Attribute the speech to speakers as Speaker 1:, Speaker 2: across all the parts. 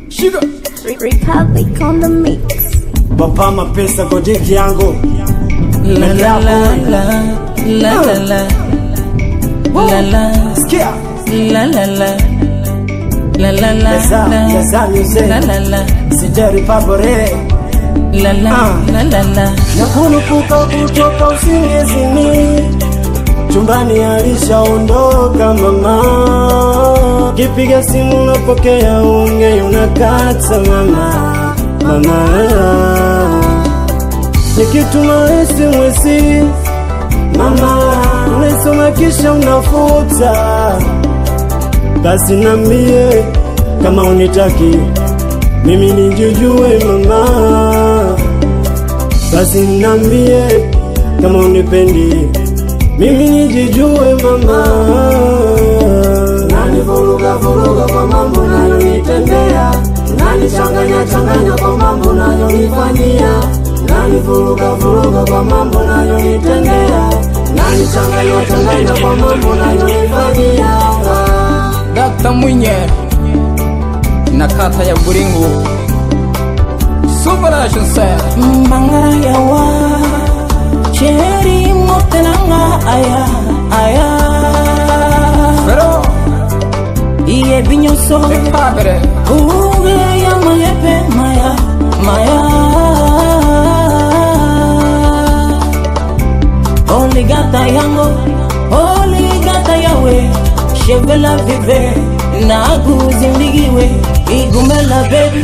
Speaker 1: Sugar
Speaker 2: Republic on the mix.
Speaker 1: Baba mapesa godiki yangu.
Speaker 3: La la la la la la la la la
Speaker 1: Skia
Speaker 3: la la la la la la la la la
Speaker 1: Sijari pabore
Speaker 3: la la la la la.
Speaker 1: Nakunupuka kutoka usingizini, chumbani alishaondoka mama. Kipiga simu unapokea, unge unakata mama. Mama nikituma SMS mama, unaisoma kisha unafuta. Basi nambie kama unitaki mimi nijujue mama. Basi nambie kama unipendi mimi nijijue mama. Nani vuruga kwa mambo unayonitendea, nani changanya kwa mambo unayonifanyia. Nani vuruga kwa mambo unayonitendea, nani changanya kwa mambo unayonifanyia.
Speaker 3: Dr. Mwinye na kata ya Buringu Superation say Mbangara yawa Cheri motenanga aya aya Pero Iye binyoso Pekabere Uge ya mayepe maya maya Oli gata yango Oli gata yawe Shevela vive Na guzindigiwe Igumela baby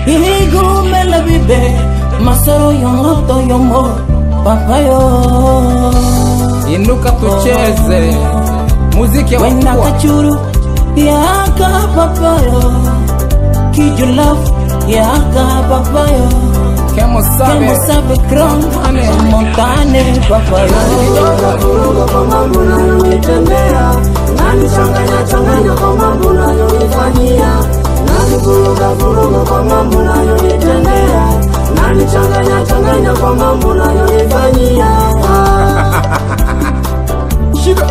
Speaker 3: Igumela bibe Masoro yongoto yongo Papayo Inuka tucheze Muziki ya wenda kachuru Yaka papayo Kiju love Yaka papayo Kemo sabe crown Montane papayo
Speaker 1: Vuruga kwa mambo unayonitendea, nani changanya kwa mambo unayonifanyia. Nani vuruga kwa mambo unayonitendea, nani changanya kwa mambo unayonifanyia.
Speaker 3: Shiba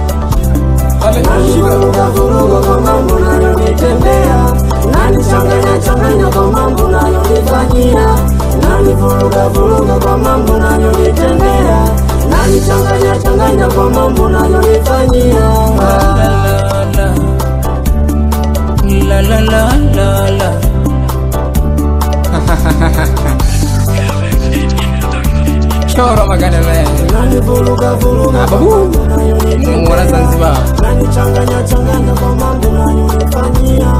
Speaker 1: Nani vuruga kwa mambo unayonitendea, nani changanya kwa mambo unayonifanyia. Nani vuruga kwa mambo unayonitendea, nani changanya kwa mambo unayonifanyia.
Speaker 3: La la la la la Choro magana le
Speaker 1: Nani vuruga kwa mambo unayonitendea,
Speaker 3: Mwara Zanzibar
Speaker 1: nani changanya kwa mambo unayonifanyia.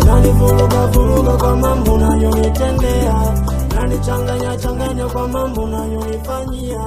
Speaker 1: Nani vuruga kwa mambo unayonitendea, nani changanya kwa mambo unayonifanyia.